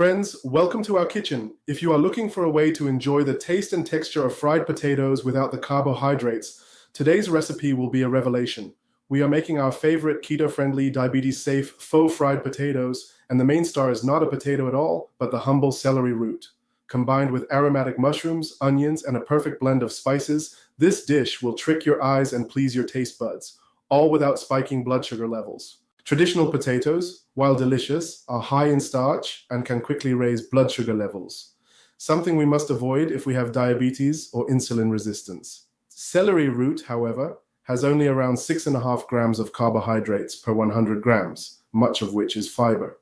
Friends, welcome to our kitchen. If you are looking for a way to enjoy the taste and texture of fried potatoes without the carbohydrates, today's recipe will be a revelation. We are making our favorite keto-friendly, diabetes-safe faux fried potatoes, and the main star is not a potato at all, but the humble celery root. Combined with aromatic mushrooms, onions, and a perfect blend of spices, this dish will trick your eyes and please your taste buds, all without spiking blood sugar levels. Traditional potatoes, while delicious, are high in starch and can quickly raise blood sugar levels, something we must avoid if we have diabetes or insulin resistance. Celery root, however, has only around 6.5 grams of carbohydrates per 100 grams, much of which is fiber.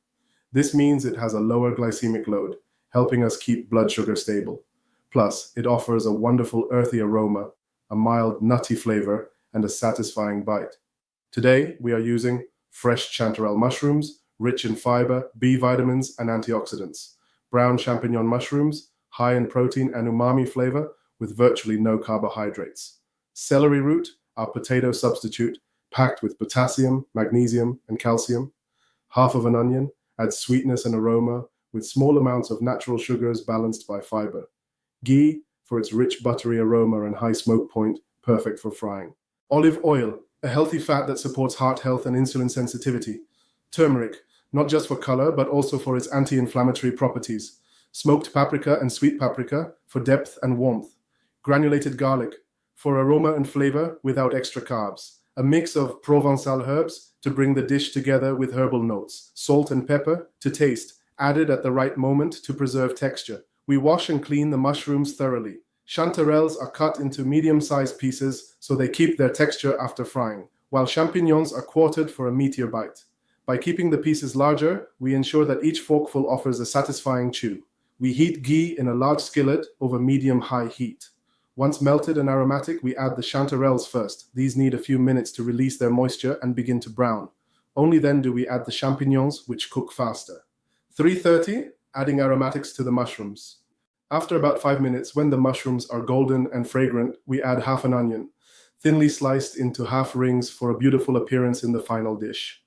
This means it has a lower glycemic load, helping us keep blood sugar stable. Plus, it offers a wonderful earthy aroma, a mild nutty flavor, and a satisfying bite. Today, we are using fresh chanterelle mushrooms, rich in fiber, B vitamins, and antioxidants. Brown champignon mushrooms, high in protein and umami flavor, with virtually no carbohydrates. Celery root, our potato substitute, packed with potassium, magnesium, and calcium. Half of an onion adds sweetness and aroma, with small amounts of natural sugars balanced by fiber. Ghee, for its rich buttery aroma and high smoke point, perfect for frying. Olive oil, a healthy fat that supports heart health and insulin sensitivity. Turmeric, not just for color, but also for its anti-inflammatory properties. Smoked paprika and sweet paprika for depth and warmth. Granulated garlic, for aroma and flavor without extra carbs. A mix of Provençal herbs to bring the dish together with herbal notes. Salt and pepper to taste, added at the right moment to preserve texture. We wash and clean the mushrooms thoroughly. Chanterelles are cut into medium-sized pieces so they keep their texture after frying, while champignons are quartered for a meatier bite. By keeping the pieces larger, we ensure that each forkful offers a satisfying chew. We heat ghee in a large skillet over medium-high heat. Once melted and aromatic, we add the chanterelles first. These need a few minutes to release their moisture and begin to brown. Only then do we add the champignons, which cook faster. 3:30, adding aromatics to the mushrooms. After about 5 minutes, when the mushrooms are golden and fragrant, we add half an onion, thinly sliced into half rings for a beautiful appearance in the final dish.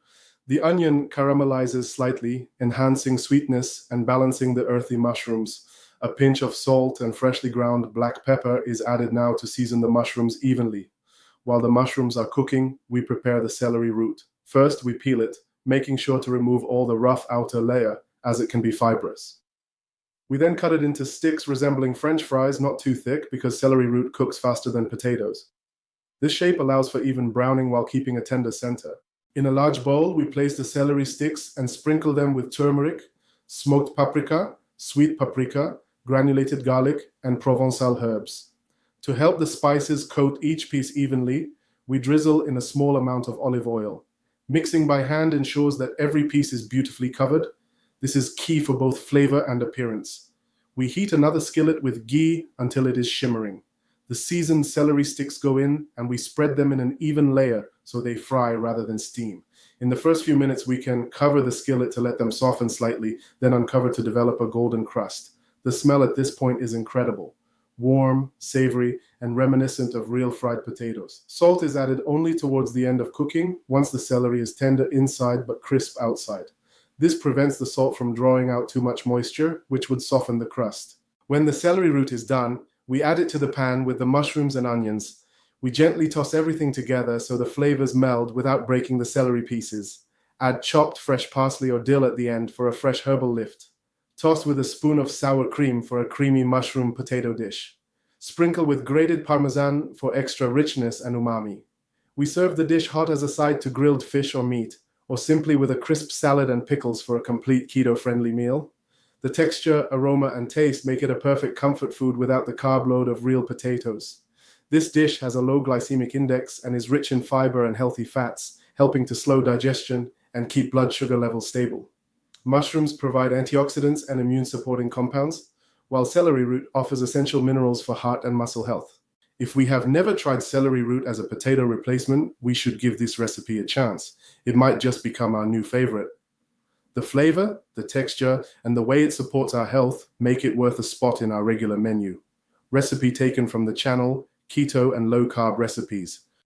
The onion caramelizes slightly, enhancing sweetness and balancing the earthy mushrooms. A pinch of salt and freshly ground black pepper is added now to season the mushrooms evenly. While the mushrooms are cooking, we prepare the celery root. First, we peel it, making sure to remove all the rough outer layer, as it can be fibrous. We then cut it into sticks resembling French fries, not too thick, because celery root cooks faster than potatoes. This shape allows for even browning while keeping a tender center. In a large bowl, we place the celery sticks and sprinkle them with turmeric, smoked paprika, sweet paprika, granulated garlic, and Provençal herbs. To help the spices coat each piece evenly, we drizzle in a small amount of olive oil. Mixing by hand ensures that every piece is beautifully covered. This is key for both flavor and appearance. We heat another skillet with ghee until it is shimmering. The seasoned celery sticks go in, and we spread them in an even layer so they fry rather than steam. In the first few minutes, we can cover the skillet to let them soften slightly, then uncover to develop a golden crust. The smell at this point is incredible. Warm, savory, and reminiscent of real fried potatoes. Salt is added only towards the end of cooking, once the celery is tender inside but crisp outside. This prevents the salt from drawing out too much moisture, which would soften the crust. When the celery root is done, we add it to the pan with the mushrooms and onions. We gently toss everything together so the flavors meld without breaking the celery pieces. Add chopped fresh parsley or dill at the end for a fresh herbal lift. Toss with a spoon of sour cream for a creamy mushroom potato dish. Sprinkle with grated parmesan for extra richness and umami. We serve the dish hot as a side to grilled fish or meat, or simply with a crisp salad and pickles for a complete keto-friendly meal. The texture, aroma, and taste make it a perfect comfort food without the carb load of real potatoes. This dish has a low glycemic index and is rich in fiber and healthy fats, helping to slow digestion and keep blood sugar levels stable. Mushrooms provide antioxidants and immune-supporting compounds, while celery root offers essential minerals for heart and muscle health. If we have never tried celery root as a potato replacement, we should give this recipe a chance. It might just become our new favorite. The flavor, the texture, and the way it supports our health make it worth a spot in our regular menu. Recipe taken from the channel Keto and Low Carb Recipes.